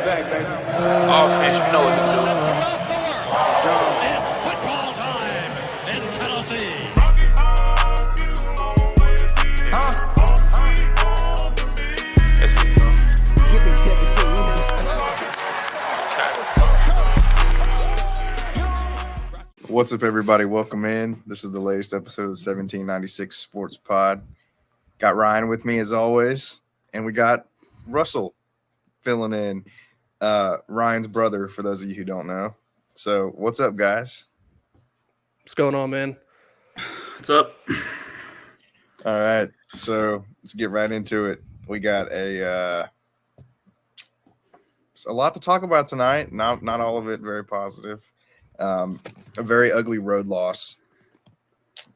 back, baby. Offense, you know what to do. It's football time in Tennessee. Huh? Yes, you know. Get this Tennessee. What's up, everybody? Welcome in. This is the latest episode of the 1796 Sports Pod. Got Ryan with me as always, and we got Russell filling in, Ryan's brother, for those of you who don't know. So, what's up, guys? What's going on, man? What's up? All right, so let's get right into it. We got a lot to talk about tonight. Not all of it very positive. A very ugly road loss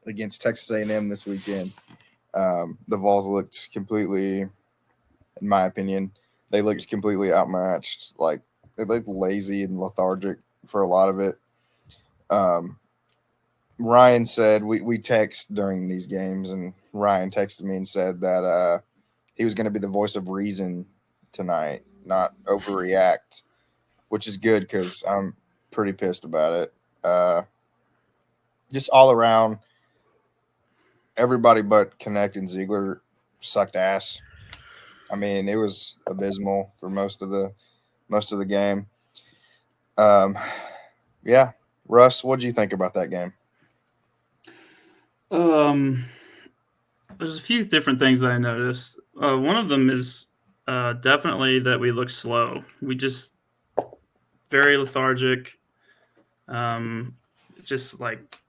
against Texas A&M this weekend. The Vols looked completely, in my opinion, they looked completely outmatched. Like, they looked lazy and lethargic for a lot of it. Ryan said, we text during these games, and Ryan texted me and said that he was going to be the voice of reason tonight, not overreact, which is good because I'm pretty pissed about it. Just all around, everybody but Connect and Ziegler sucked ass. I mean, it was abysmal for most of the game. Yeah, Russ, what did you think about that game? There's a few different things that I noticed. One of them is definitely that we look slow. We just very lethargic. Just like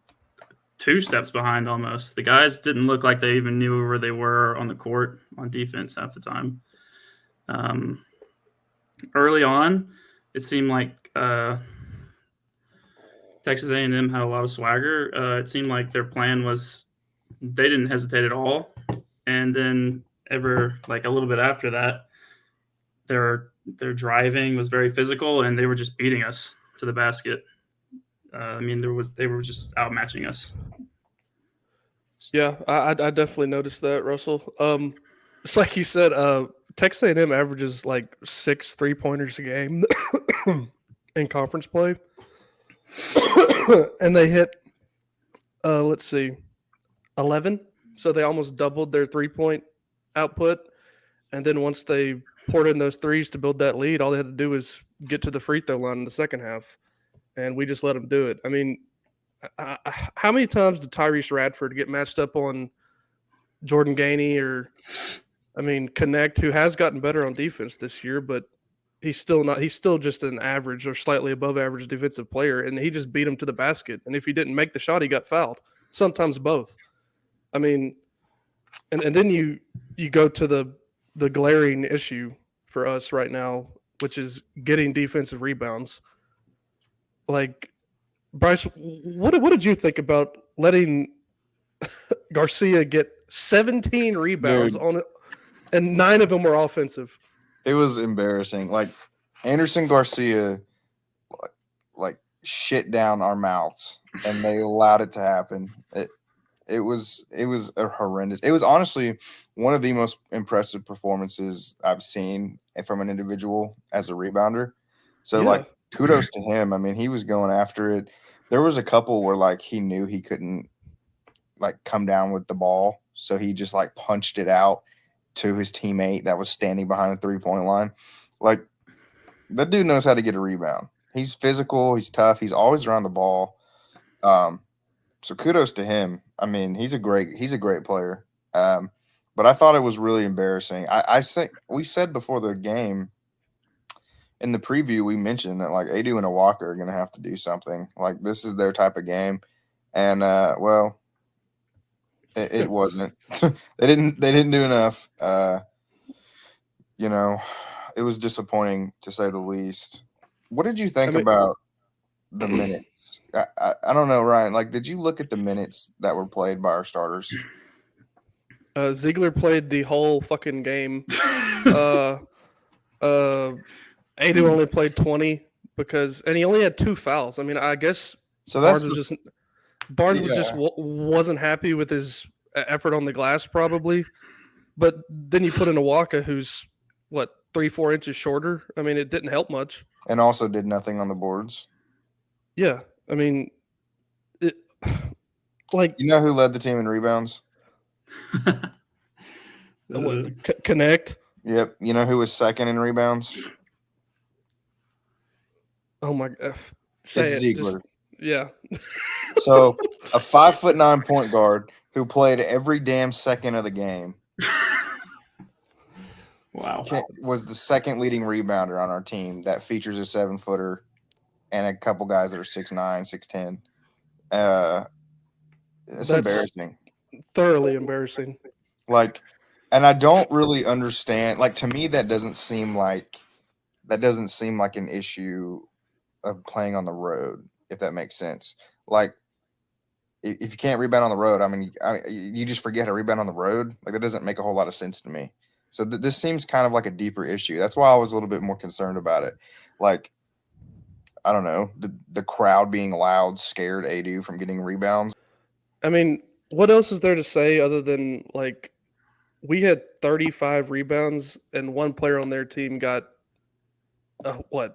2 steps behind almost. The guys didn't look like they even knew where they were on the court on defense half the time. Early on, it seemed like Texas A&M had a lot of swagger. It seemed like their plan was they didn't hesitate at all. And then a little bit after that, their driving was very physical, and they were just beating us to the basket. They were just outmatching us. Yeah, I definitely noticed that, Russell. It's like you said, Texas A&M averages like 6 3-pointers a game in conference play, and they hit, 11. So they almost doubled their 3-point output. And then once they poured in those threes to build that lead, all they had to do was get to the free throw line in the second half. And we just let them do it. I mean, how many times did Tyrese Radford get matched up on Jordan Gainey or, Connect, who has gotten better on defense this year, but he's still just an average or slightly above average defensive player, and he just beat him to the basket. And if he didn't make the shot, he got fouled. Sometimes both. I mean, and then you go to the glaring issue for us right now, which is getting defensive rebounds. Like, Bryce, what did you think about letting Garcia get 17 rebounds on it, and 9 of them were offensive? It was embarrassing. Like, Anderson Garcia, like shit down our mouths, and they allowed it to happen. It was a horrendous. It was honestly one of the most impressive performances I've seen from an individual as a rebounder. So, yeah. Kudos to him. I mean, he was going after it. There was a couple where, he knew he couldn't, come down with the ball. So he just, punched it out to his teammate that was standing behind the three-point line. That dude knows how to get a rebound. He's physical. He's tough. He's always around the ball. So kudos to him. I mean, he's a great player. But I thought it was really embarrassing. I think we said before the game, in the preview, we mentioned that Adu and Awaka are going to have to do something. This is their type of game, and it wasn't. They didn't do enough. It was disappointing to say the least. What did you think about the minutes? I don't know, Ryan. Did you look at the minutes that were played by our starters? Ziegler played the whole fucking game. Adu only played 20 and he only had 2 fouls. I mean, I guess so. Barnes wasn't happy with his effort on the glass, probably. But then you put in Awaka, who's 3-4 inches shorter. I mean, it didn't help much. And also did nothing on the boards. Yeah, I mean, it, like You know who led the team in rebounds? Connect. Yep. You know who was second in rebounds? Oh my god, say It's it. Ziegler. Yeah, So a 5'9" point guard who played every damn second of the game Wow. was the second leading rebounder on our team that features a 7-footer and a couple guys that are 6'9", 6'10". It's That's embarrassing. thoroughly embarrassing. Like, and I don't really understand. Like, to me, that doesn't seem like an issue of playing on the road, if that makes sense. Like, if you can't rebound on the road, I mean, you just forget how to rebound on the road. Like, that doesn't make a whole lot of sense to me. So this seems kind of like a deeper issue. That's why I was a little bit more concerned about it. Like, I don't know, the crowd being loud scared Adu from getting rebounds. I mean, what else is there to say other than like we had 35 rebounds and one player on their team got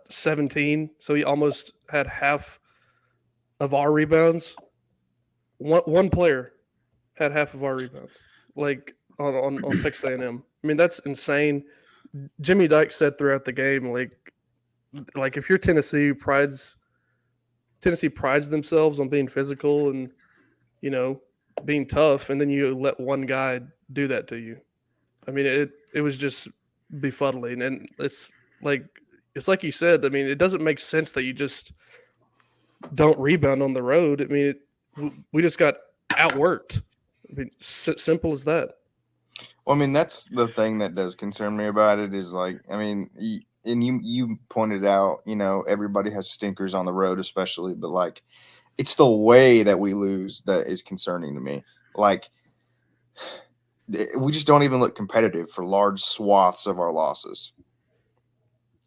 17, so he almost had half of our rebounds. One player had half of our rebounds, like on Texas A&M. I mean, that's insane. Jimmy Dike said throughout the game, like if you're Tennessee prides themselves on being physical and being tough, and then you let one guy do that to you. I mean, it was just befuddling, and it's like you said. I mean, it doesn't make sense that you just don't rebound on the road. I mean, we just got outworked. I mean, simple as that. Well, I mean, that's the thing that does concern me about it is like, I mean, and you pointed out, everybody has stinkers on the road, especially, but like, it's the way that we lose that is concerning to me. Like, we just don't even look competitive for large swaths of our losses.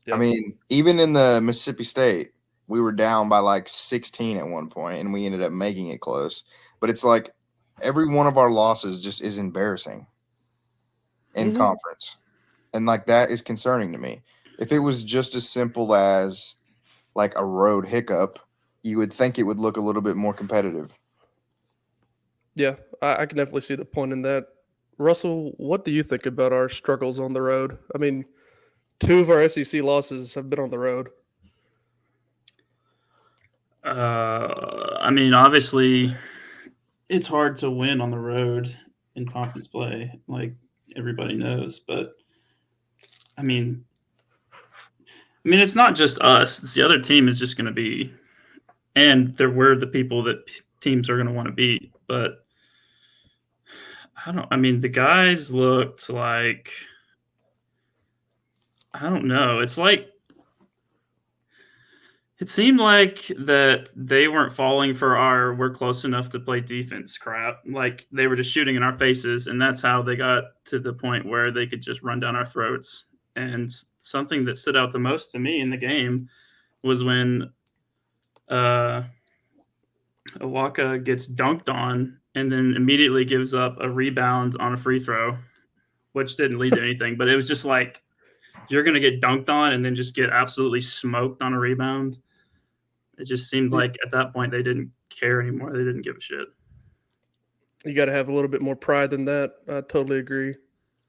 Yep. I mean, even in the Mississippi State, we were down by like 16 at one point, and we ended up making it close. But it's like every one of our losses just is embarrassing in conference. And like that is concerning to me. If it was just as simple as like a road hiccup, you would think it would look a little bit more competitive. Yeah, I can definitely see the point in that. Russell, what do you think about our struggles on the road? I mean, 2 of our SEC losses have been on the road. I mean, obviously, it's hard to win on the road in conference play, like everybody knows. But I mean, it's not just us. It's the other team is just going to be, and we're the people that teams are going to want to beat. But I mean, the guys looked like, I don't know. It's like, it seemed like that they weren't falling for our "we're close enough to play defense" crap. Like they were just shooting in our faces, and that's how they got to the point where they could just run down our throats. And something that stood out the most to me in the game was when Awaka gets dunked on and then immediately gives up a rebound on a free throw, which didn't lead to anything. But it was just like, you're going to get dunked on and then just get absolutely smoked on a rebound. It just seemed like at that point they didn't care anymore. They didn't give a shit. You got to have a little bit more pride than that. I totally agree.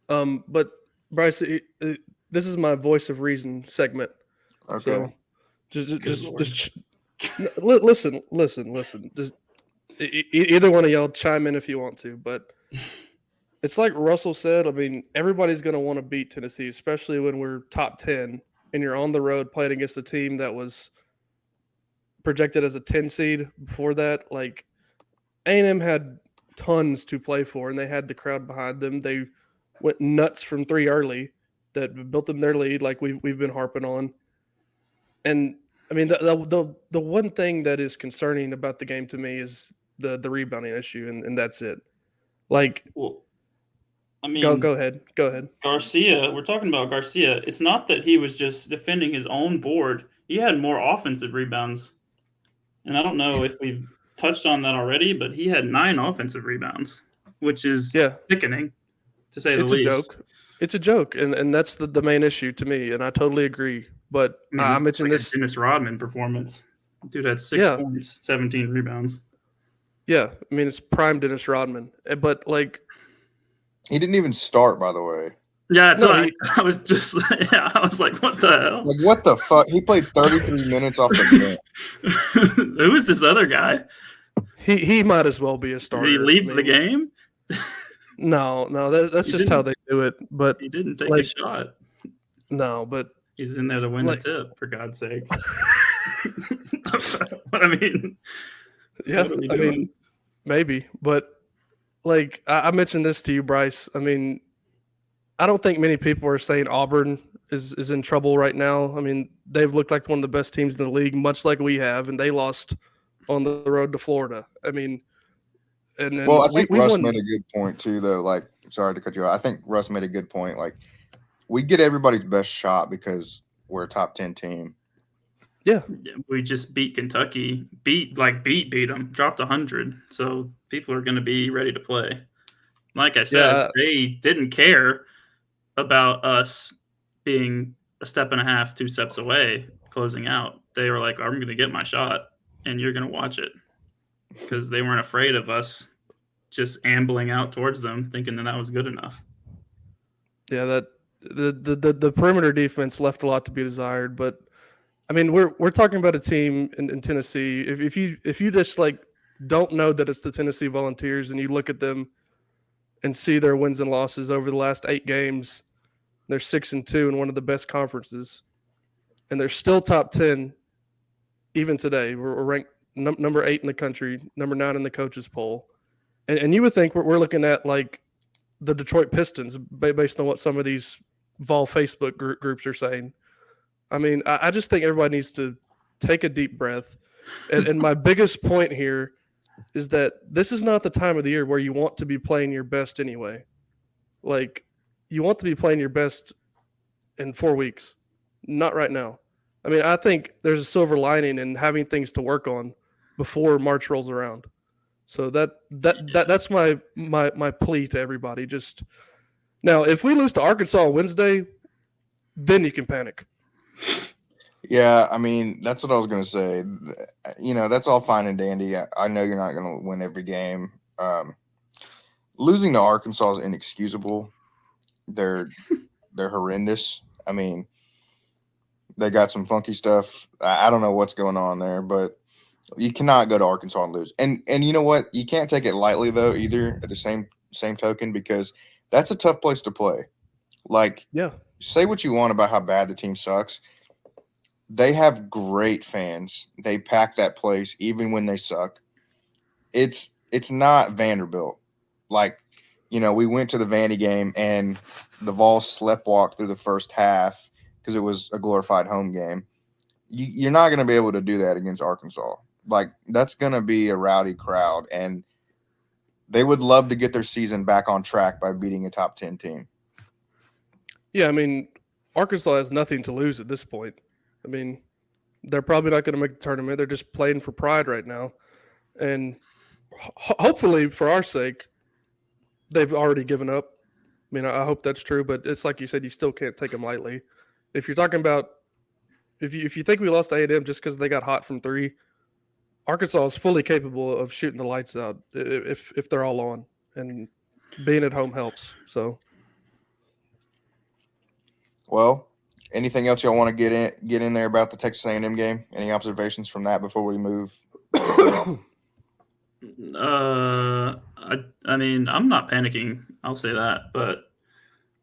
But Bryce, this is my voice of reason segment. Okay. So just listen. Just either one of y'all chime in if you want to, but it's like Russell said. I mean, everybody's going to want to beat Tennessee, especially when we're top 10 and you're on the road playing against a team that was projected as a 10 seed before that. Like A&M had tons to play for, and they had the crowd behind them. They went nuts from 3 early that built them their lead, like we've been harping on. And I mean, the one thing that is concerning about the game to me is the rebounding issue, and that's it. Like, well, I mean, go ahead. Garcia, we're talking about Garcia. It's not that he was just defending his own board. He had more offensive rebounds. And I don't know if we've touched on that already, but he had 9 offensive rebounds, which is sickening, to say the least. It's a joke. it's a joke, and that's the main issue to me, and I totally agree. But I mean, I it's mentioned like a this. Dennis Rodman performance. Dude had 6 Yeah, points, 17 rebounds. yeah. I mean, it's prime Dennis Rodman. But like, He didn't even start, by the way. Yeah, no, I was just yeah, I was like, what the hell? Like, what the fuck? He played 33 minutes off the bench. Who is this other guy? he might as well be a Did starter. he leave I the mean, game? No, that's He just how didn't. they do it. But He didn't take a like, shot. no, but He's in there to win like, the tip, for God's sakes. I mean, yeah, what are we I doing? mean, maybe, but like I mentioned this to you, Bryce. I mean, I don't think many people are saying Auburn is in trouble right now. I mean, they've looked like one of the best teams in the league, much like we have, and they lost on the road to Florida. I mean, and then Well, I think we Russ won. made a good point too, though. Like, sorry to cut you off. I think Russ made a good point. Like, we get everybody's best shot because we're a top 10 team. Yeah, We just beat Kentucky, beat them, dropped 100. So people are going to be ready to play. Like I said, yeah, they didn't care about us being a step and a half, 2 steps away closing out. They were like, I'm going to get my shot and you're going to watch it, because they weren't afraid of us just ambling out towards them thinking that was good enough. yeah. That the perimeter defense left a lot to be desired, but I mean, we're talking about a team in Tennessee. If you just like don't know that it's the Tennessee Volunteers and you look at them and see their wins and losses over the last 8 games, they're 6-2 in one of the best conferences, and they're still top 10 even today. We're ranked number 8 in the country, number 9 in the coaches poll, and you would think we're looking at like the Detroit Pistons based on what some of these Vol Facebook groups are saying. I mean, I just think everybody needs to take a deep breath. And my biggest point here is that this is not the time of the year where you want to be playing your best anyway. Like, you want to be playing your best in 4 weeks, not right now. I mean, I think there's a silver lining in having things to work on before March rolls around. So that's my plea to everybody. Just now, if we lose to Arkansas on Wednesday, then you can panic. Yeah, I mean, that's what I was going to say. You know, that's all fine and dandy. I know you're not going to win every game. Losing to Arkansas is inexcusable. They're horrendous. I mean, they got some funky stuff. I don't know what's going on there, but you cannot go to Arkansas and lose. And you know what? You can't take it lightly though either. At the same token, because that's a tough place to play. Like, Yeah. say what you want about how bad the team sucks. They have great fans. They pack that place even when they suck. It's not Vanderbilt. Like, you know, we went to the Vandy game and the Vols sleptwalked through the first half because it was a glorified home game. You're not going to be able to do that against Arkansas. Like, that's going to be a rowdy crowd, and they would love to get their season back on track by beating a top 10 team. Yeah, I mean, Arkansas has nothing to lose at this point. I mean, they're probably not going to make the tournament. They're just playing for pride right now. And hopefully, for our sake, they've already given up. I mean, I hope that's true, but it's like you said, you still can't take them lightly. If you're talking about if you think we lost to A&M just because they got hot from 3, Arkansas is fully capable of shooting the lights out if they're all on, and being at home helps. So, well, anything else y'all want to get in there about the Texas A&M game? Any observations from that before we move? I mean, I'm not panicking. I'll say that, but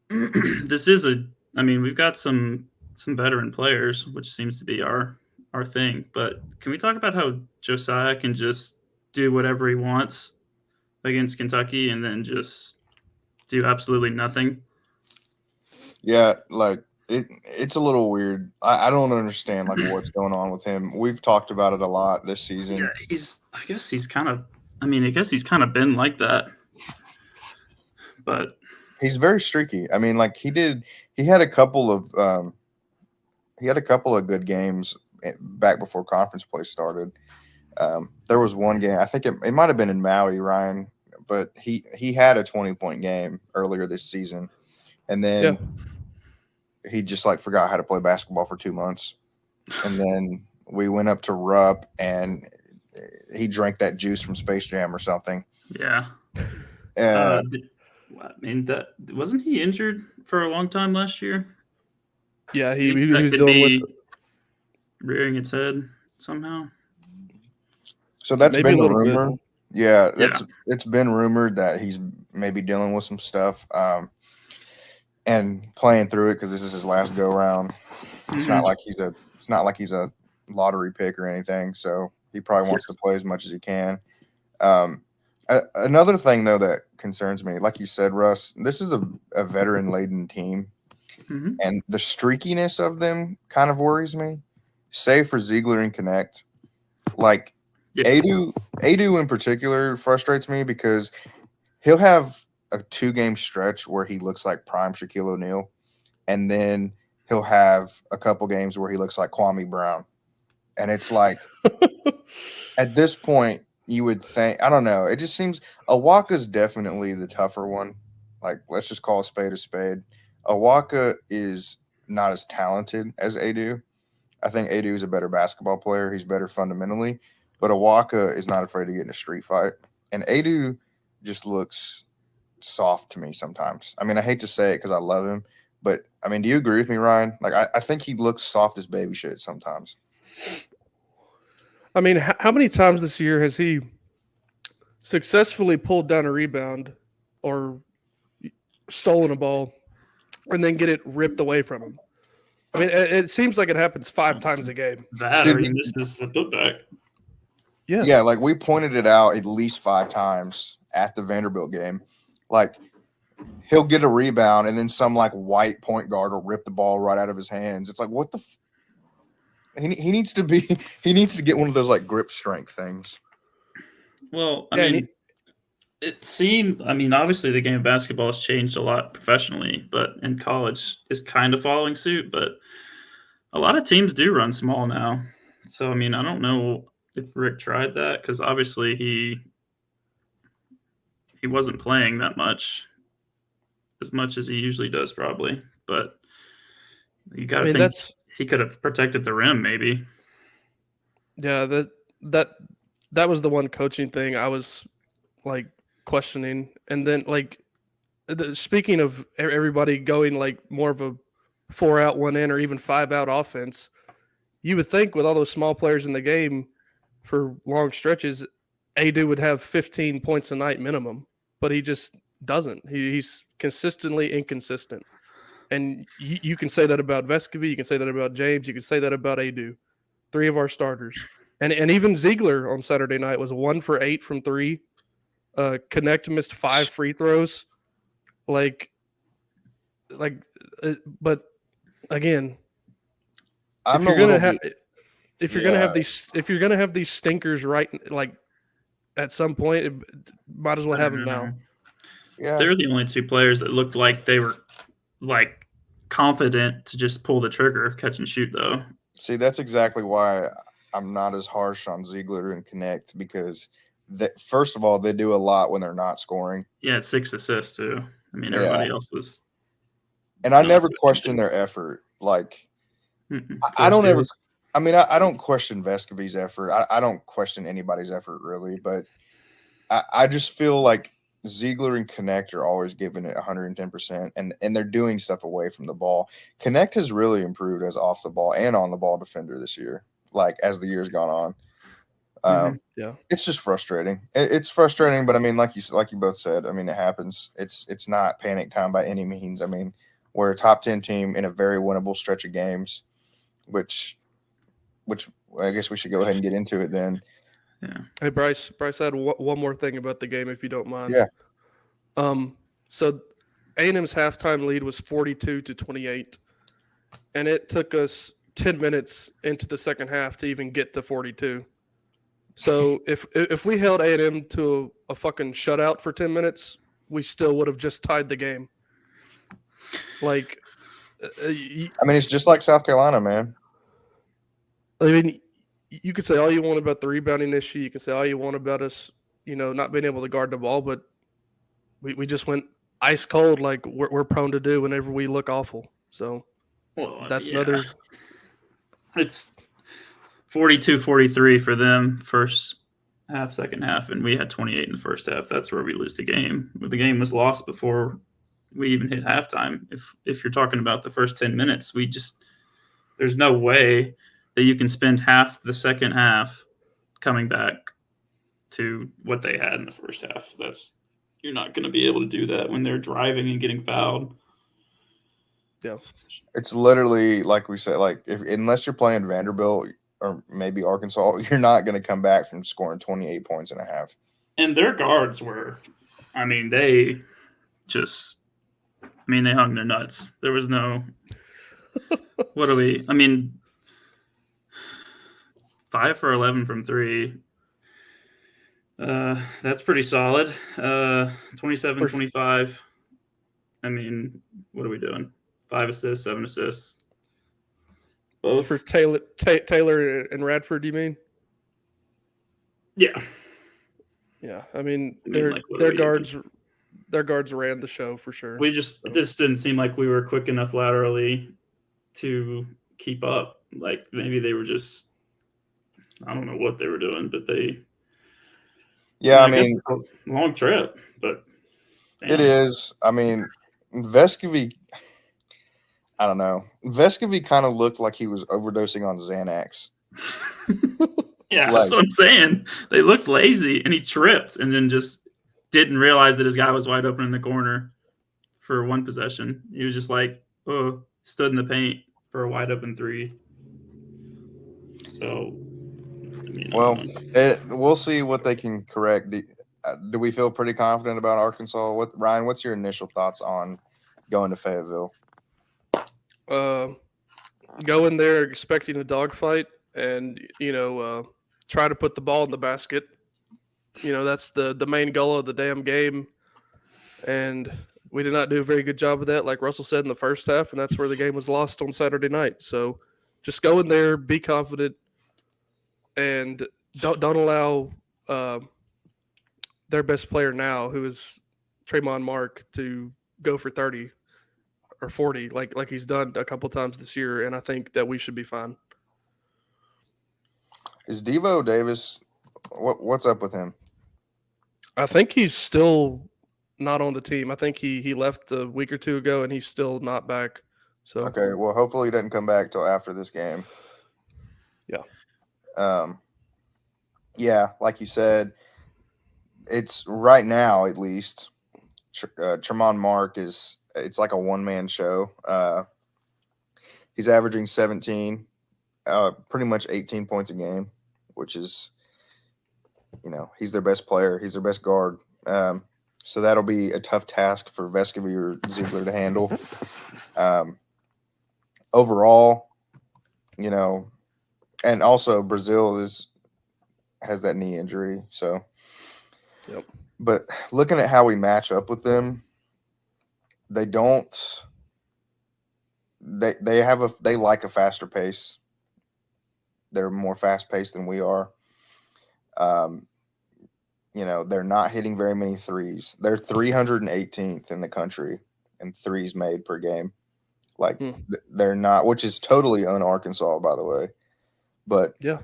this is we've got some veteran players, which seems to be our thing. But can we talk about how Josiah can just do whatever he wants against Kentucky and then just do absolutely nothing? Yeah, like it's a little weird. I don't understand like what's going on with him. We've talked about it a lot this season. Yeah, I guess he's kind of been like that. But he's very streaky. I mean, like he had a couple of good games back before conference play started. There was one game, I think it might have been in Maui, Ryan, but he had a 20-point game earlier this season. and then he just like forgot how to play basketball for 2 months, and then we went up to Rupp and he drank that juice from Space Jam or something. Yeah. Uh, I mean, that wasn't he injured for a long time last year? Yeah, You think he that was could dealing be with rearing its head somehow. so that's maybe a been the little bit. rumor. Yeah, Yeah. it's been rumored that he's maybe dealing with some stuff, and playing through it because this is his last go round. It's not like he's a lottery pick or anything, so he probably wants to play as much as he can. Another thing though that concerns me, like you said, Russ, this is a veteran laden team, Mhm. and the streakiness of them kind of worries me. Save for Ziegler and Connect, like Yeah. Adu in particular frustrates me because he'll have a 2-game stretch where he looks like prime Shaquille O'Neal, and then he'll have a couple games where he looks like Kwame Brown. And it's like at this point, you would think, I don't know, it just seems Awaka's definitely the tougher one. Like, let's just call a spade a spade. Awaka is not as talented as Adu. I think Adu is a better basketball player. He's better fundamentally, but Awaka is not afraid to get in a street fight. And Adu just looks soft to me sometimes. I mean, I hate to say it because I love him, but I mean, do you agree with me, Ryan? Like, I think he looks soft as baby shit sometimes. I mean, how many times this year has he successfully pulled down a rebound or stolen a ball and then get it ripped away from him? I mean, it seems like it happens 5 times a game. That Dude, or he misses the putback. Yeah. Yeah, like we pointed it out at least 5 times at the Vanderbilt game. Like, he'll get a rebound and then some like white point guard will rip the ball right out of his hands. It's like, what the he needs to be he needs to get one of those like grip strength things. Well, I Yeah, and mean, it seemed. I mean, obviously, the game of basketball has changed a lot professionally, but in college, is kind of following suit. But a lot of teams do run small now. So, I mean, I don't know if Rick tried that because obviously he wasn't playing that much as he usually does, probably. But you got I to mean, think that's he could have protected the rim, maybe. yeah, that was the one coaching thing I was like questioning. And then like speaking of everybody going like more of a 4 out 1 in or even 5 out offense, you would think with all those small players in the game for long stretches, Adu would have 15 points a night minimum, but he just doesn't. He's consistently inconsistent. And you can say that about Vescovy, you can say that about James, you can say that about Adu, 3 of our starters. And even Ziegler on Saturday night was 1 for 8 from 3. Connect missed 5 free throws. Like, but again, I'm if a you're gonna little have bit if you're gonna yeah. have these stinkers right like at some point, might as well have them now. Yeah. They're the only 2 players that looked like they were like confident to just pull the trigger, catch and shoot, though. See, that's exactly why I'm not as harsh on Ziegler and Connect because first of all, they do a lot when they're not scoring. Yeah, it's 6 assists too. I mean, Yeah. everybody else was. And I not never doing question anything. their effort. Like, Mm-mm. I don't ever. Force I mean, I don't question Vescovy's effort. I don't question anybody's effort really, but I just feel like Ziegler and Connect are always giving it 110%, and they're doing stuff away from the ball. Connect has really improved as off the ball and on the ball defender this year, like as the year's gone on. Mhm. Yeah. It's just frustrating. It's frustrating, but I mean, like you both said, I mean, it happens. It's not panic time by any means. I mean, we're a top 10 team in a very winnable stretch of games, which I guess we should go ahead and get into it then. Yeah. Hey Bryce, I had one more thing about the game, if you don't mind. Yeah. So A&M's halftime lead was 42-28, and it took us 10 minutes into the second half to even get to 42. So if we held A&M to a fucking shutout for 10 minutes, we still would have just tied the game. Like, I mean, it's just like South Carolina, man. I mean, you could say all you want about the rebounding issue. You can say all you want about us, not being able to guard the ball, but we just went ice cold like we're prone to do whenever we look awful. So Well, that's yeah. another. It's 42-43 for them first half, second half, and we had 28 in the first half. That's where we lose the game. The game was lost before we even hit halftime. If you're talking about the first 10 minutes, there's no way that you can spend half the second half coming back to what they had in the first half. You're not going to be able to do that when they're driving and getting fouled. Yeah, It's literally like we said, like unless you're playing Vanderbilt or maybe Arkansas, you're not going to come back from scoring 28 points and a half. And their guards were, they hung their nuts. There was no, what are we, 5 for 11 from 3. That's pretty solid. 27-25. What are we doing? 5 assists, 7 assists. Both for Taylor and Radford, you mean? Yeah. Yeah, their guards ran the show for sure. It just didn't seem like we were quick enough laterally to keep up. Like maybe they were just, I don't know what they were doing, but they. Yeah, long trip, but damn. It is. Vescovy. I don't know. Vescovy kind of looked like he was overdosing on Xanax. Yeah, that's what I'm saying. They looked lazy, and he tripped, and then just didn't realize that his guy was wide open in the corner for one possession. He was just like, stood in the paint for a wide open 3. So, we'll see what they can correct. Do we feel pretty confident about Arkansas? Ryan, what's your initial thoughts on going to Fayetteville? Go in there expecting a dogfight and, try to put the ball in the basket. That's the main goal of the damn game. And we did not do a very good job of that, like Russell said in the first half, and that's where the game was lost on Saturday night. So just go in there, be confident, and don't allow their best player now, who is Tremont Mark, to go for 30 or 40 like he's done a couple times this year, and I think that we should be fine. Is Devo Davis, what's up with him? I think he's still not on the team. I think he left a week or two ago, and he's still not back. So okay, well, hopefully he doesn't come back till after this game. Yeah. Yeah, like you said, it's right now at least. Tremont Mark it's like a one-man show. He's averaging 17, pretty much 18 points a game, which is, he's their best player. He's their best guard. So that'll be a tough task for Vescovy or Ziegler to handle. Overall, and also Brazil has that knee injury. So, yep. But looking at how we match up with them, they like a faster pace. They're more fast paced than we are. They're not hitting very many threes. They're 318th in the country in threes made per game. They're not, which is totally un-Arkansas, by the way. But yeah,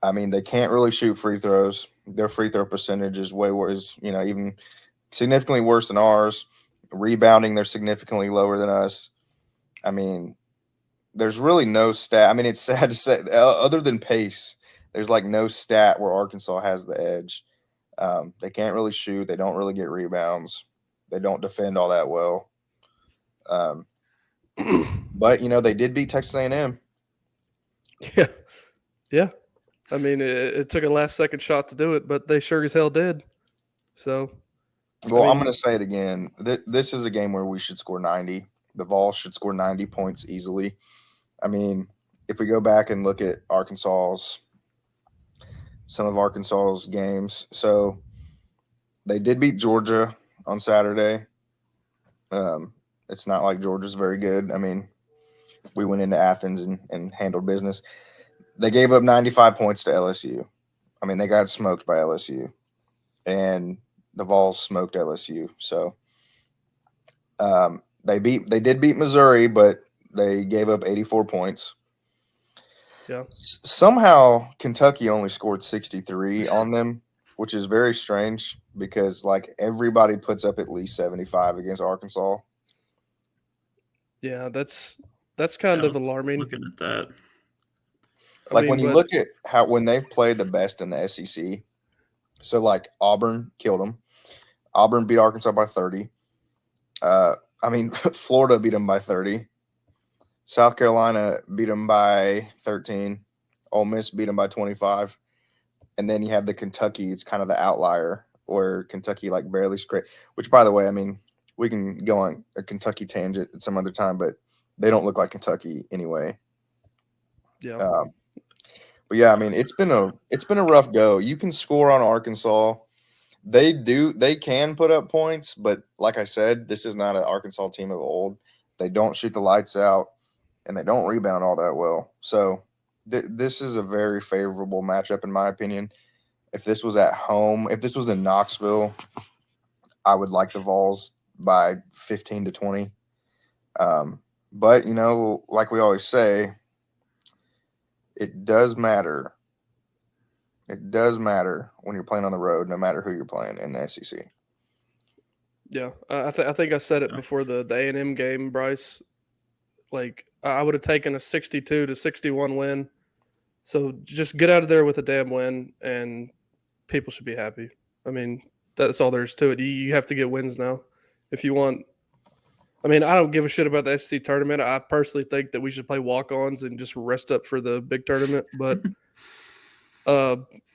they can't really shoot free throws. Their free throw percentage is way worse, even significantly worse than ours. Rebounding, they're significantly lower than us. There's really no stat. It's sad to say, other than pace, there's like no stat where Arkansas has the edge. They can't really shoot. They don't really get rebounds. They don't defend all that well. But they did beat Texas A&M. Yeah. It took a last-second shot to do it, but they sure as hell did. So, well, I'm going to say it again. This is a game where we should score 90. The Vols should score 90 points easily. If we go back and look at some of Arkansas's games, so they did beat Georgia on Saturday. It's not like Georgia's very good. We went into Athens and handled business. They gave up 95 points to LSU. They got smoked by LSU, and the Vols smoked LSU. So They did beat Missouri, but they gave up 84 points. Yeah. Somehow Kentucky only scored 63 on them, which is very strange because like everybody puts up at least 75 against Arkansas. Yeah, that's kind Yeah, of alarming. looking at that. I Like mean, when you but look at how when they've played the best in the SEC, so like Auburn killed them. Auburn beat Arkansas by 30. I mean Florida beat them by 30. South Carolina beat them by 13. Ole Miss beat them by 25. And then you have the Kentucky. It's kind of the outlier where Kentucky like barely scraped. Which, by the way, I mean we can go on a Kentucky tangent at some other time, but they don't look like Kentucky anyway. yeah. But yeah, I mean it's been a rough go. You can score on Arkansas. They can put up points, but like I said, this is not an Arkansas team of old. They don't shoot the lights out, and they don't rebound all that well. So this is a very favorable matchup in my opinion. If this was at home, if this was in Knoxville, I would like the Vols by 15 to 20. But you know, like we always say, it does matter. It does matter when you're playing on the road, no matter who you're playing in the SEC. Yeah, I think I said it before the A&M game, Bryce. Like I would have taken a 62 to 61 win. So just get out of there with a damn win, and people should be happy. I mean, that's all there is to it. You have to get wins now if you want. I mean, I don't give a shit about the SEC tournament. I personally think that we should play walk-ons and just rest up for the big tournament. But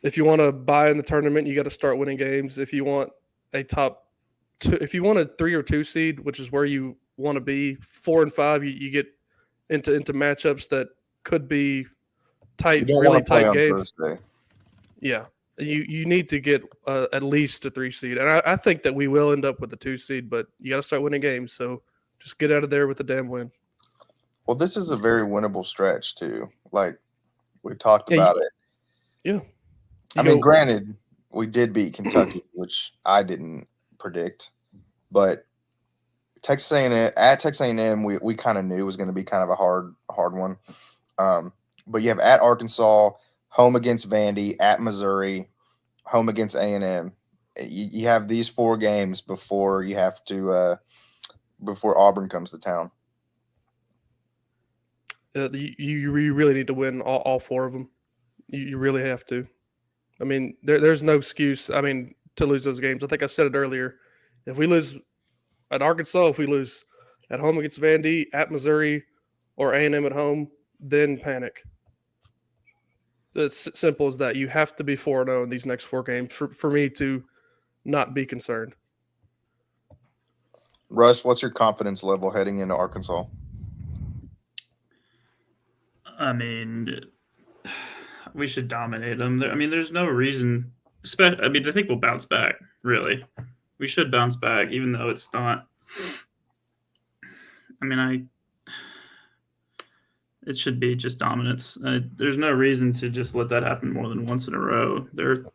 if you want to buy in the tournament, you got to start winning games. If you want a top two, if you want a 3 or 2 seed, which is where you want to be, 4 and 5, you get into matchups that could be tight, You don't really want to play tight on games. Thursday. Yeah, you need to get at least a 3 seed, and I think that we will end up with a 2 seed, but you got to start winning games. So just get out of there with a damn win. Well, this is a very winnable stretch too. Like we talked Yeah, about it. yeah. I mean, granted, we did beat Kentucky, which I didn't predict, but Texas A&M at Texas A&M, we kind of knew was going to be kind of a hard one. But you have at Arkansas, home against Vandy, at Missouri, home against A&M. You have these 4 games before you have to before Auburn comes to town. You really need to win all 4 of them. You really have to. I mean, there's no excuse. I mean, to lose those games. I think I said it earlier. If we lose at Arkansas, if we lose at home against Vandy, at Missouri, or A&M at home, then panic. It's simple as that. You have to be 4-0 in these next 4 games for me to not be concerned. Russ, what's your confidence level heading into Arkansas? I mean, we should dominate them. I mean, there's no reason. I mean, I think we'll bounce back. Really, we should bounce back, even though it's not. I mean, it should be just dominance. There's no reason to just let that happen more than once in a row.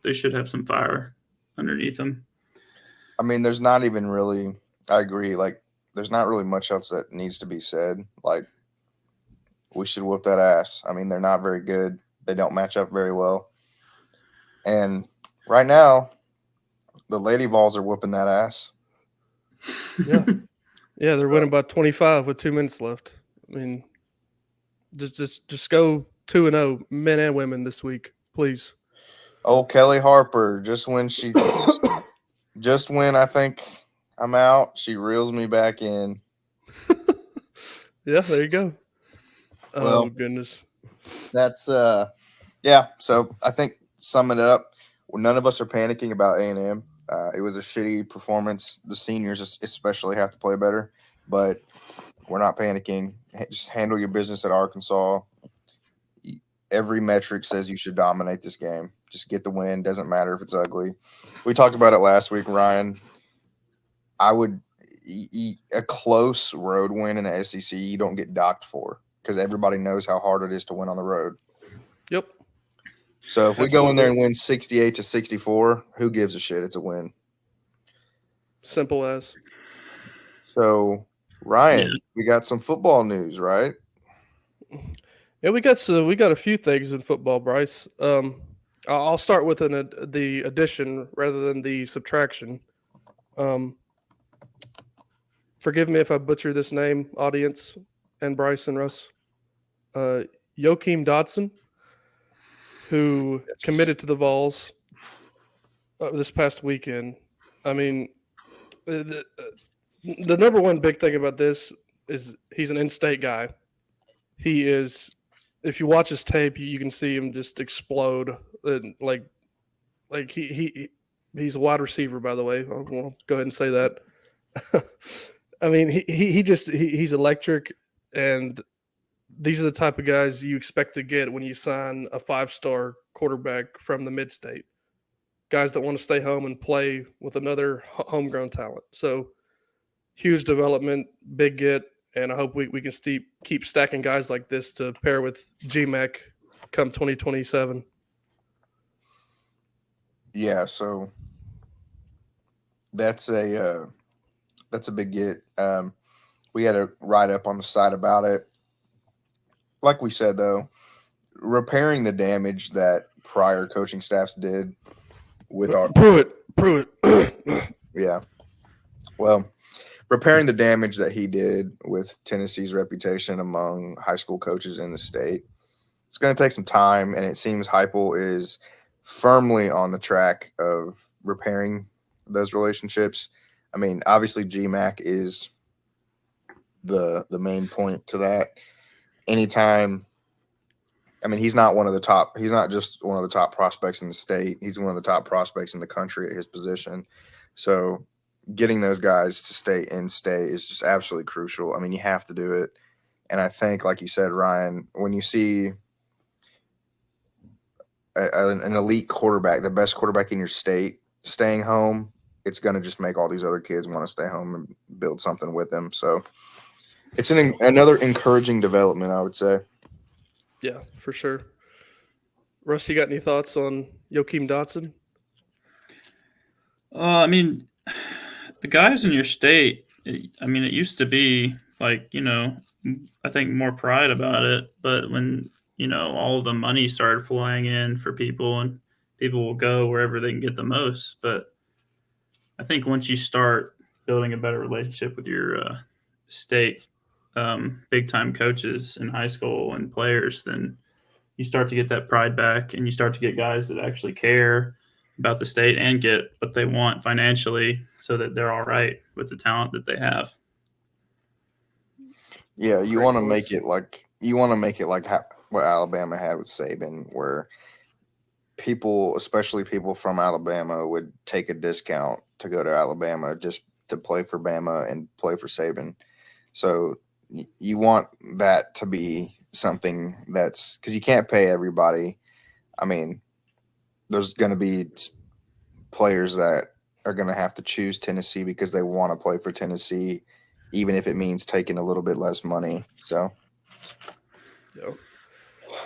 They should have some fire underneath them. I mean, there's not even really. I agree. Like, there's not really much else that needs to be said. Like, we should whoop that ass. I mean, they're not very good. They don't match up very well. And right now, the Lady Vols are whooping that ass. Yeah, yeah, they're winning by 25 with 2 minutes left. I mean, just go 2-0, men and women this week, please. Oh, Kelly Harper, just when I think I'm out, she reels me back in. Yeah, there you go. Well, Oh goodness. That's yeah. So I think summing it up, none of us are panicking about A&M. It was a shitty performance. The seniors especially have to play better, but we're not panicking. Just handle your business at Arkansas. Every metric says you should dominate this game. Just get the win. Doesn't matter if it's ugly. We talked about it last week, Ryan. I would a close road win in the SEC. You don't get docked for because everybody knows how hard it is to win on the road. Yep. So if we go in there and win 68 to 64, who gives a shit? It's a win. Simple as. So, Ryan, we got some football news, right? Yeah, we got a few things in football, Bryce. I'll start with the addition rather than the subtraction. Um, Forgive me if I butcher this name, audience, and Bryce and Russ. Joachim Dotson, who Yes. committed to the Vols this past weekend. I mean, the number one big thing about this is he's an in-state guy. He is. If you watch his tape, you can see him just explode. And like he's a wide receiver, by the way. I'll go ahead and say that. I mean, he's electric, and these are the type of guys you expect to get when you sign a 5-star quarterback from the mid-state. Guys that want to stay home and play with another homegrown talent. So huge development, big get, and I hope we can keep stacking guys like this to pair with GMAC come 2027. Yeah, so that's a big get. We had a write up on the site about it. Like we said, though, repairing the damage that prior coaching staffs did with our Prove it. yeah. Well, repairing the damage that he did with Tennessee's reputation among high school coaches in the state. It's going to take some time, and it seems Heupel is firmly on the track of repairing those relationships. I mean, obviously GMAC is the main point to that. Anytime, I mean, he's not just one of the top prospects in the state. He's one of the top prospects in the country at his position. So getting those guys to stay in state is just absolutely crucial. I mean, you have to do it. And I think, like you said, Ryan, when you see an elite quarterback, the best quarterback in your state, staying home, it's going to just make all these other kids want to stay home and build something with them. So it's another encouraging development, I would say. Yeah, for sure. Russ, you got any thoughts on Joachim Dotson? I mean, the guys in your state, I mean, it used to be like, I think more pride about it. But when, all the money started flying in for people and people will go wherever they can get the most. But I think once you start building a better relationship with your state big time coaches in high school and players, then you start to get that pride back and you start to get guys that actually care about the state and get what they want financially so that they're all right with the talent that they have. Yeah, you want to make it like what Alabama had with Saban, where people, especially people from Alabama, would take a discount to go to Alabama just to play for Bama and play for Saban. So you want that to be something that's because you can't pay everybody. I mean, there's going to be players that are going to have to choose Tennessee because they want to play for Tennessee, even if it means taking a little bit less money. So, Yeah.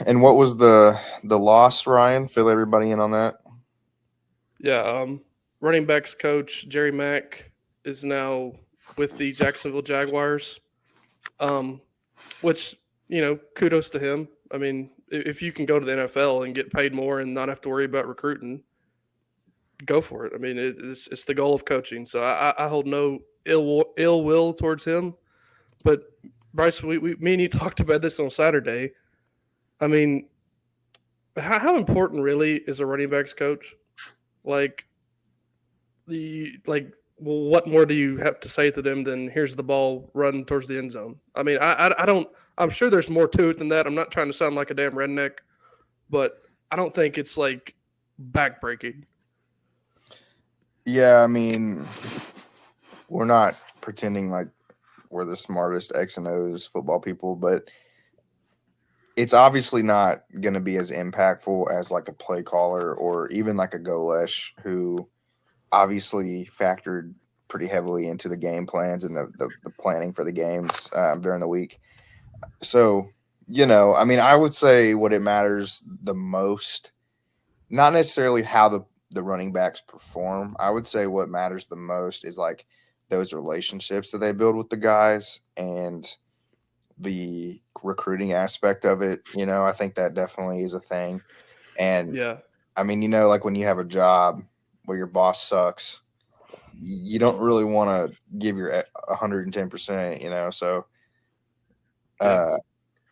And what was the loss, Ryan? Fill everybody in on that. Yeah, running backs coach Jerry Mack is now with the Jacksonville Jaguars, which, kudos to him. I mean, if you can go to the NFL and get paid more and not have to worry about recruiting, go for it. I mean, it's the goal of coaching. So I hold no ill will towards him. But Bryce, me and you talked about this on Saturday. I mean, how important really is a running backs coach? Like, what more do you have to say to them than here's the ball, run towards the end zone? I mean, I don't. I'm sure there's more to it than that. I'm not trying to sound like a damn redneck, but I don't think it's like backbreaking. Yeah, I mean, we're not pretending like we're the smartest X and O's football people, but it's obviously not going to be as impactful as like a play caller or even like a Golesh, who obviously factored pretty heavily into the game plans and the planning for the games during the week. So, I mean, I would say what it matters the most, not necessarily how the running backs perform. I would say what matters the most is like those relationships that they build with the guys and the recruiting aspect of it. I think that definitely is a thing. And Yeah. I mean, like when you have a job where your boss sucks, you don't really want to give your 110%, so Yeah. uh,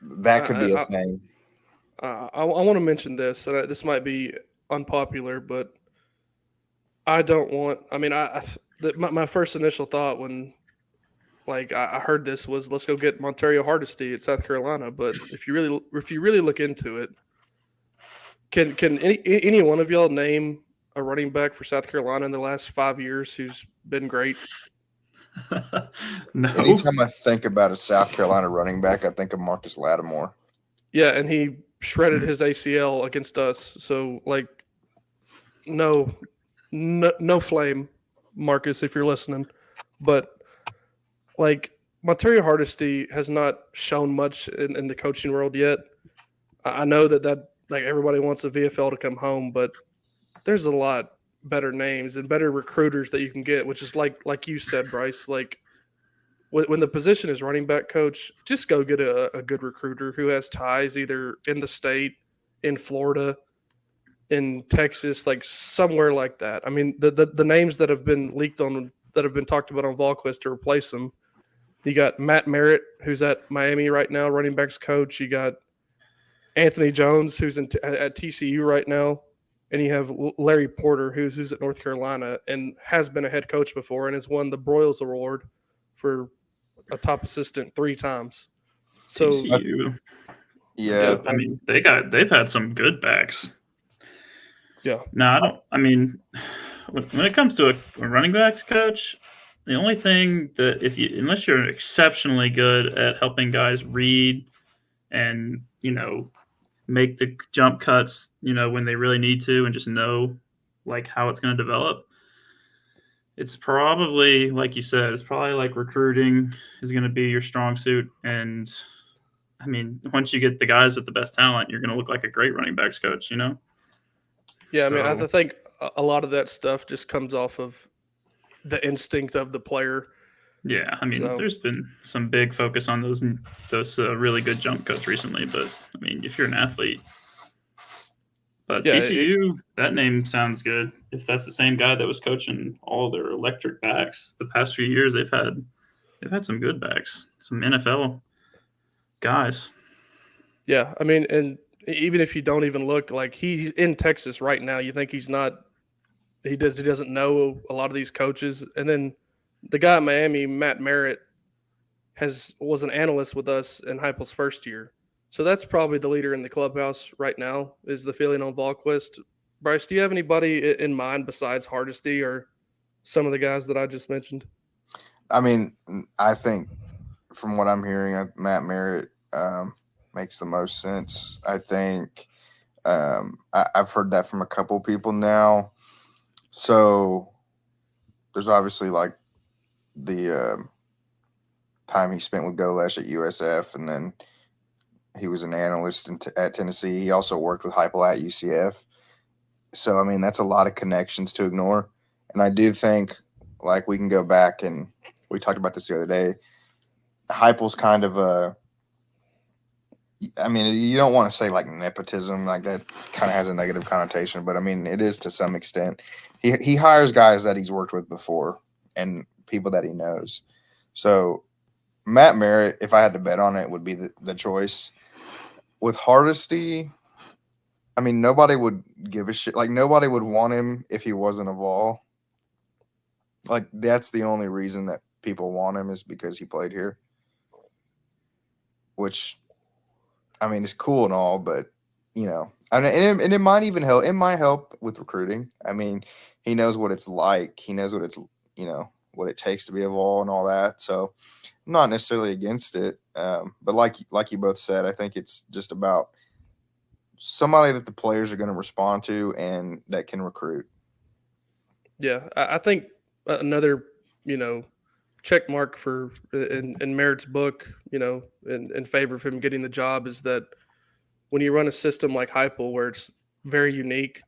that could I be a I, thing. I want to mention this, and this might be unpopular, but I don't want. I mean, my first initial thought when I heard this was let's go get Montario Hardesty at South Carolina. But if you really look into it, can any one of y'all name a running back for South Carolina in the last 5 years who's been great? No. Anytime I think about a South Carolina running back, I think of Marcus Lattimore. Yeah, and he shredded his ACL against us. So no flame, Marcus, if you're listening. But like Montario Hardesty has not shown much in the coaching world yet. I know that like everybody wants the VFL to come home, but there's a lot better names and better recruiters that you can get, which is like you said, Bryce. Like when the position is running back coach, just go get a good recruiter who has ties either in the state, in Florida, in Texas, like somewhere like that. I mean, the names that have been leaked on that have been talked about on VolQuest to replace him. You got Matt Merritt, who's at Miami right now, running backs coach. You got Anthony Jones, who's at TCU right now, and you have Larry Porter, who's at North Carolina and has been a head coach before and has won the Broyles Award for a top assistant 3 times. So TCU. Yeah, I mean, they've had some good backs. yeah, No, I don't. I mean, when it comes to a running backs coach, the only thing that unless you're exceptionally good at helping guys read and make the jump cuts, when they really need to, and just know like how it's going to develop, it's probably like you said, it's probably like recruiting is going to be your strong suit. And I mean, once you get the guys with the best talent, you're going to look like a great running backs coach. yeah. I mean, I So, think a lot of that stuff just comes off of the instinct of the player. yeah, I mean, So there's been some big focus on those really good jump cuts recently, but I mean, if you're an athlete, but yeah, TCU, that name sounds good. If that's the same guy that was coaching all their electric backs the past few years, they've had some good backs, some NFL guys. yeah. I mean, and even if you don't even look like he's in Texas right now, you think he's not. He doesn't know a lot of these coaches, and then the guy at Miami, Matt Merritt, was an analyst with us in Heupel's first year. So that's probably the leader in the clubhouse right now. Is the feeling on VolQuest. Bryce, do you have anybody in mind besides Hardesty or some of the guys that I just mentioned? I mean, I think from what I'm hearing, Matt Merritt makes the most sense. I think I've heard that from a couple people now. So there's obviously like the time he spent with Golesh at USF, and then he was an analyst at Tennessee. He also worked with Heupel at UCF. So, I mean, that's a lot of connections to ignore. And I do think, like, we can go back and we talked about this the other day. Heupel's kind of I mean, you don't want to say like nepotism, like that kind of has a negative connotation, but I mean, it is to some extent. He hires guys that he's worked with before and people that he knows. So, Matt Merritt, if I had to bet on it, would be the choice. With Hardesty, I mean, nobody would give a shit. Like, nobody would want him if he wasn't a Vol. Like, that's the only reason that people want him is because he played here. Which, I mean, it's cool and all, but, and it might even help. It might help with recruiting. I mean, he knows what it's like. He knows what it's, what it takes to be a Vol and all that. So, I'm not necessarily against it. But like you both said, I think it's just about somebody that the players are going to respond to and that can recruit. Yeah, I think another check mark for in Merritt's book, in favor of him getting the job is that when you run a system like Heupel where it's very unique,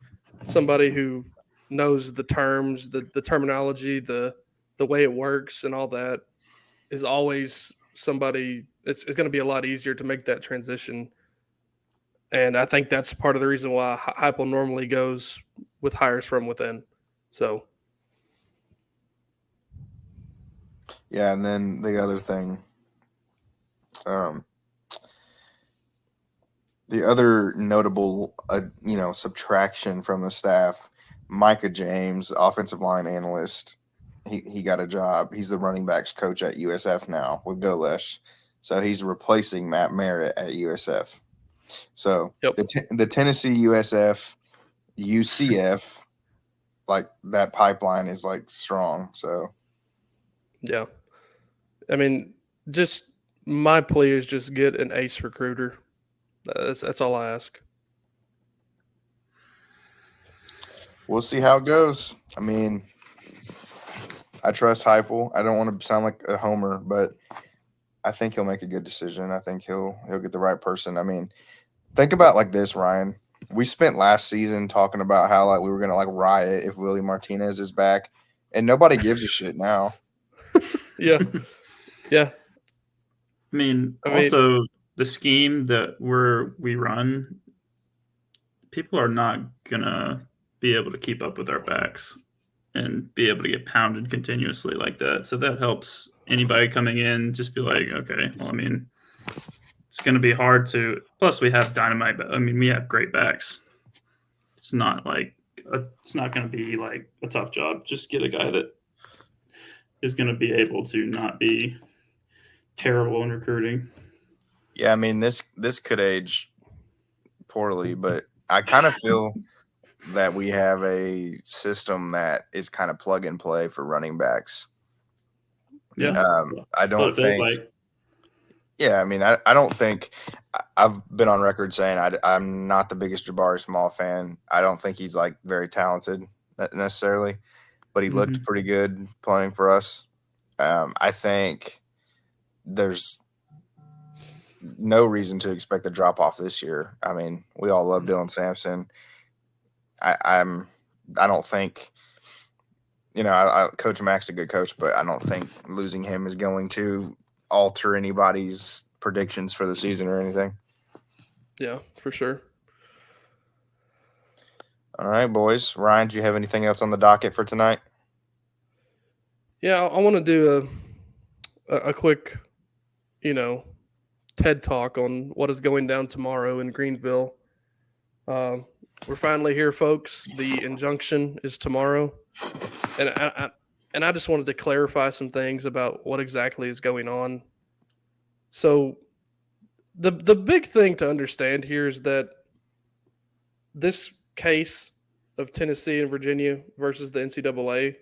somebody who knows the terms, the terminology, the the way it works and all that is always somebody. It's going to be a lot easier to make that transition, and I think that's part of the reason why Heupel normally goes with hires from within. So Yeah, and then the other thing, um, the other notable, subtraction from the staff, Micah James, offensive line analyst, he got a job. He's the running backs coach at USF now with Golesh. So he's replacing Matt Merritt at USF. So Yep. the Tennessee USF, UCF, like that pipeline is like strong. So yeah, I mean, just my plea is just get an ace recruiter. That's all I ask. we'll see how it goes. I mean, I trust Heupel. I don't want to sound like a homer, but I think he'll make a good decision. I think he'll get the right person. I mean, think about like this, Ryan. We spent last season talking about how like we were gonna like riot if Willie Martinez is back, and nobody gives a shit now. Yeah, yeah. I mean, I mean, also the scheme that we run, people are not gonna be able to keep up with our backs and be able to get pounded continuously like that. So that helps anybody coming in just be like, okay, well, I mean, it's going to be hard to. Plus, we have dynamite. I mean, we have great backs. It's not like it's not going to be like a tough job. Just get a guy that is going to be able to not be terrible in recruiting. Yeah, I mean this could age poorly, but I kind of feel that we have a system that is kind of plug and play for running backs. yeah, I That's what don't it feels think. like. Yeah, I mean, I don't think I've been on record saying I'm not the biggest Jabari Small fan. I don't think he's like very talented necessarily, but he looked pretty good playing for us. I think there's no reason to expect a drop off this year. I mean, we all love Dylan Sampson. I don't think Coach Mack's a good coach, but I don't think losing him is going to alter anybody's predictions for the season or anything. yeah, for sure. All right, boys. Ryan, do you have anything else on the docket for tonight? Yeah, I want to do a quick, TED talk on what is going down tomorrow in Greenville. We're finally here, folks. The injunction is tomorrow, and I just wanted to clarify some things about what exactly is going on. So, the big thing to understand here is that this case of Tennessee and Virginia versus the NCAA,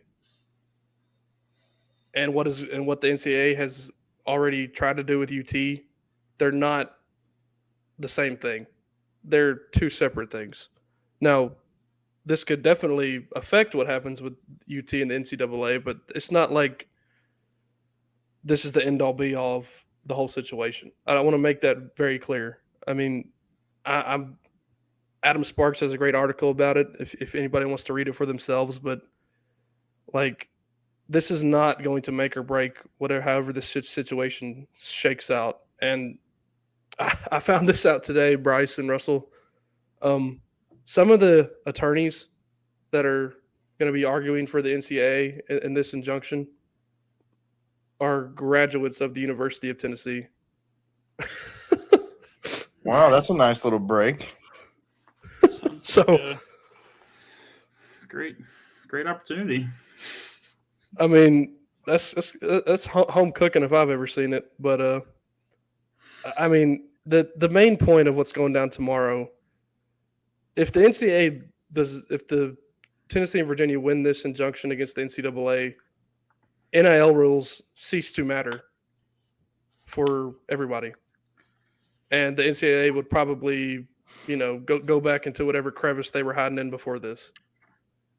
and what the NCAA has already tried to do with UT, they're not the same thing. They're two separate things. Now, this could definitely affect what happens with UT and the NCAA, but it's not like this is the end all be all of the whole situation. I want to make that very clear. I mean, I'm Adam Sparks has a great article about it if anybody wants to read it for themselves, but like this is not going to make or break however this situation shakes out. And I found this out today, Bryce and Russell. Some of the attorneys that are going to be arguing for the NCAA in this injunction are graduates of the University of Tennessee. Wow, that's a nice little break. So, great opportunity. I mean, that's home cooking if I've ever seen it. But I mean, the main point of what's going down tomorrow, if the if the Tennessee and Virginia win this injunction against the NCAA, NIL rules cease to matter for everybody, and the NCAA would probably, go back into whatever crevice they were hiding in before this,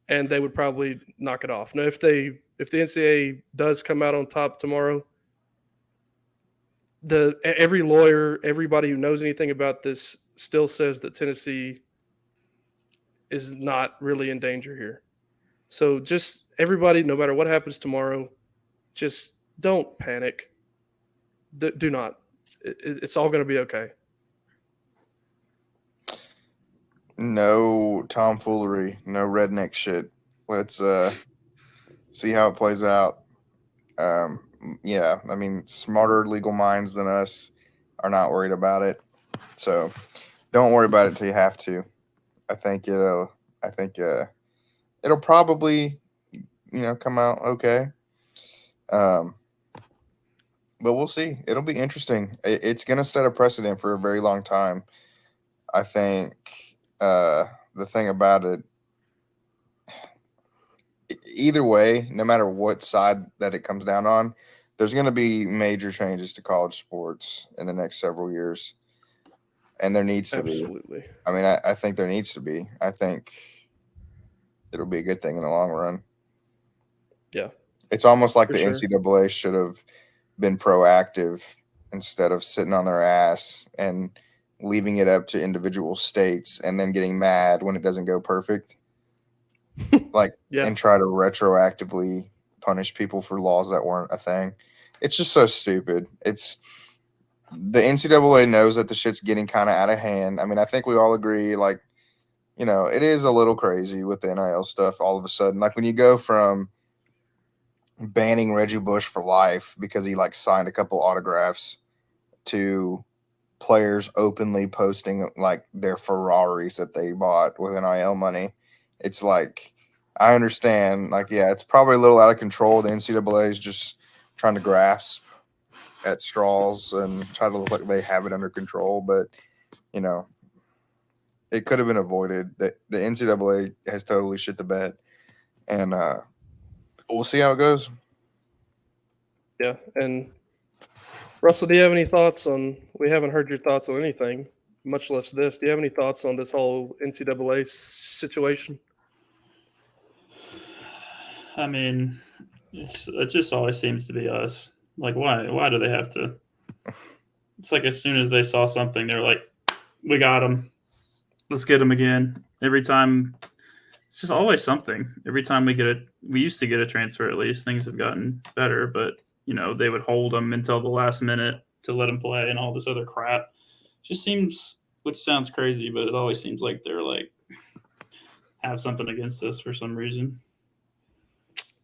and they would probably knock it off. Now, if the NCAA does come out on top tomorrow, every lawyer, everybody who knows anything about this, still says that Tennessee is not really in danger here. So just everybody, no matter what happens tomorrow, just don't panic. Do not. It's all going to be okay. No tomfoolery, no redneck shit. Let's see how it plays out. Yeah, I mean, smarter legal minds than us are not worried about it. So don't worry about it until you have to. I think it'll. I think it'll probably come out okay. Um, but we'll see. It'll be interesting. It's going to set a precedent for a very long time. I think the thing about it, either way, no matter what side that it comes down on, there's going to be major changes to college sports in the next several years. And there needs to be. Absolutely. I mean, I think there needs to be. I think it'll be a good thing in the long run. Yeah. It's almost like For the sure. NCAA should have been proactive instead of sitting on their ass and leaving it up to individual states and then getting mad when it doesn't go perfect. Yeah. And try to retroactively punish people for laws that weren't a thing. It's just so stupid. It's the NCAA knows that the shit's getting kind of out of hand. I mean, I think we all agree, it is a little crazy with the NIL stuff all of a sudden. Like when you go from banning Reggie Bush for life because he signed a couple autographs to players openly posting their Ferraris that they bought with NIL money. It's I understand, yeah, it's probably a little out of control. The NCAA is just trying to grasp at straws and try to look like they have it under control, but it could have been avoided. The NCAA has totally shit the bed, and we'll see how it goes. Yeah. And Russell, do you have any thoughts on? We haven't heard your thoughts on anything, much less this. Do you have any thoughts on this whole NCAA situation? I mean, it just always seems to be us. Like, why do they have to? It's like as soon as they saw something, they're like, "We got them. Let's get them again." Every time, it's just always something. Every time we used to get a transfer. At least things have gotten better, but they would hold them until the last minute to let them play and all this other crap. Just seems, which sounds crazy, but it always seems like they're have something against us for some reason.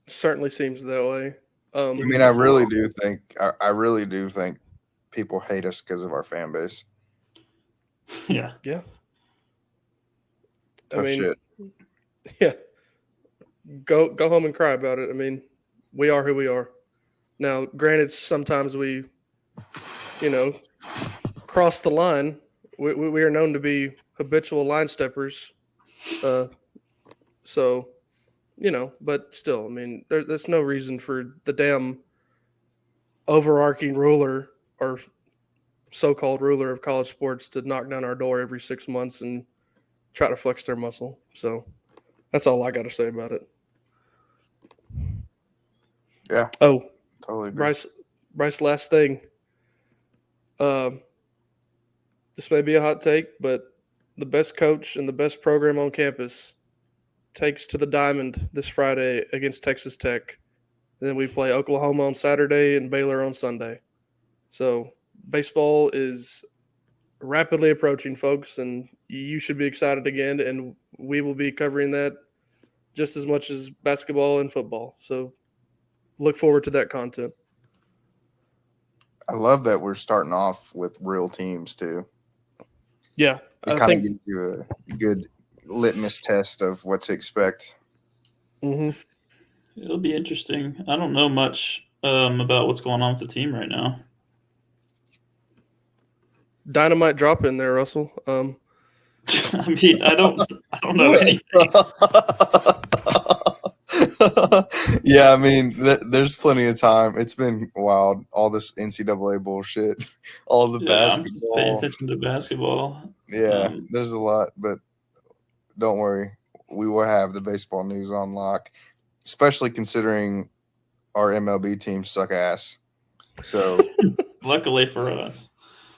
Certainly seems that way. I mean, I really do think people hate us because of our fan base. Yeah. Yeah. Tough shit. Yeah. Go home and cry about it. I mean, we are who we are. Now, granted, sometimes we, cross the line. We are known to be habitual line steppers. So, but still, I mean, there's no reason for the damn overarching ruler or so-called ruler of college sports to knock down our door every 6 months and try to flex their muscle. So that's all I got to say about it. Yeah. Oh, Totally agree. Bryce, last thing. This may be a hot take, but the best coach and the best program on campus takes to the diamond this Friday against Texas Tech. And then we play Oklahoma on Saturday and Baylor on Sunday. So baseball is rapidly approaching, folks, and you should be excited again. And we will be covering that just as much as basketball and football. So look forward to that content. I love that we're starting off with real teams too. Yeah, it kind of gives you a good litmus test of what to expect. Mm-hmm. It'll be interesting. I don't know much about what's going on with the team right now. Dynamite drop in there, Russell. I mean, I don't know anything. Yeah, I mean, there's plenty of time. It's been wild. All this NCAA bullshit, all the I'm just paying basketball. attention to basketball. Yeah, there's a lot, but don't worry. We will have the baseball news on lock, especially considering our MLB teams suck ass. So luckily for us,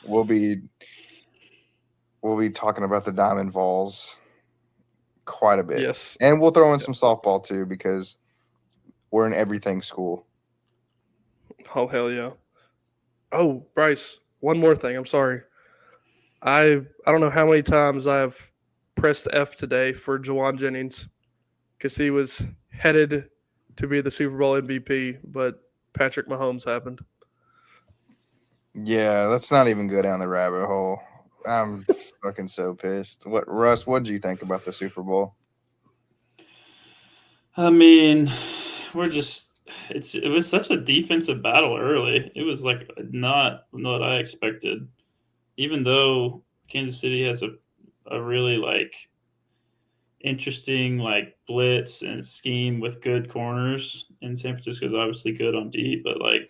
we'll be talking about the Diamond Vols quite a bit. Yes. And we'll throw in some softball too because we're an everything school. Oh hell yeah! Oh Bryce, one more thing. I'm sorry. I don't know how many times I've pressed F today for Jawan Jennings because he was headed to be the Super Bowl MVP, but Patrick Mahomes happened. Yeah, let's not even go down the rabbit hole. I'm fucking so pissed. What Russ? What did you think about the Super Bowl? I mean, we're just it was such a defensive battle early. It was like not what I expected. Even though Kansas City has a really like interesting like blitz and scheme with good corners, and San Francisco's obviously good on D, but like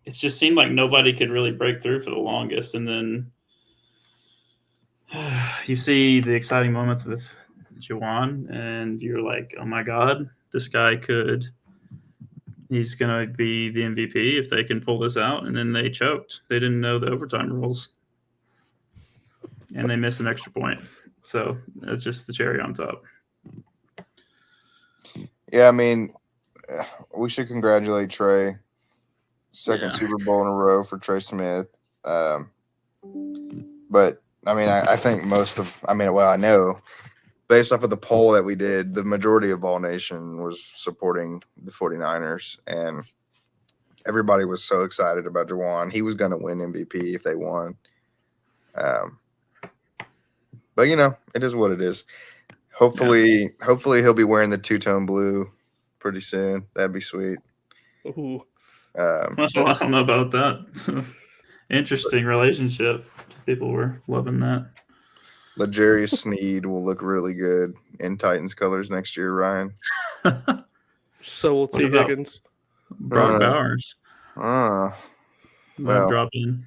it just seemed like nobody could really break through for the longest. And then you see the exciting moments with Juwan, and you're like, oh my God, this guy he's going to be the MVP if they can pull this out. And then they choked. They didn't know the overtime rules, and they missed an extra point. So that's just the cherry on top. Yeah, I mean, we should congratulate Trey. Second Yeah. Super Bowl in a row for Trey Smith. But I mean, I think I know based off of the poll that we did, the majority of All Nation was supporting the 49ers, and everybody was so excited about Jawan. He was going to win MVP if they won. But it is what it is. Hopefully he'll be wearing the two-tone blue pretty soon. That'd be sweet. Ooh. Well, I don't know about that. Interesting relationship. People were loving that. L'Jarius Sneed will look really good in Titans colors next year, Ryan. So will T. What about Higgins. Brock Bowers Well, might drop in.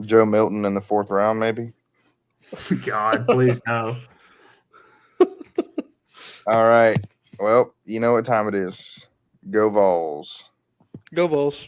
Joe Milton in the 4th round, maybe. God, please no. All right. Well, you know what time it is. Go Vols. Go Vols.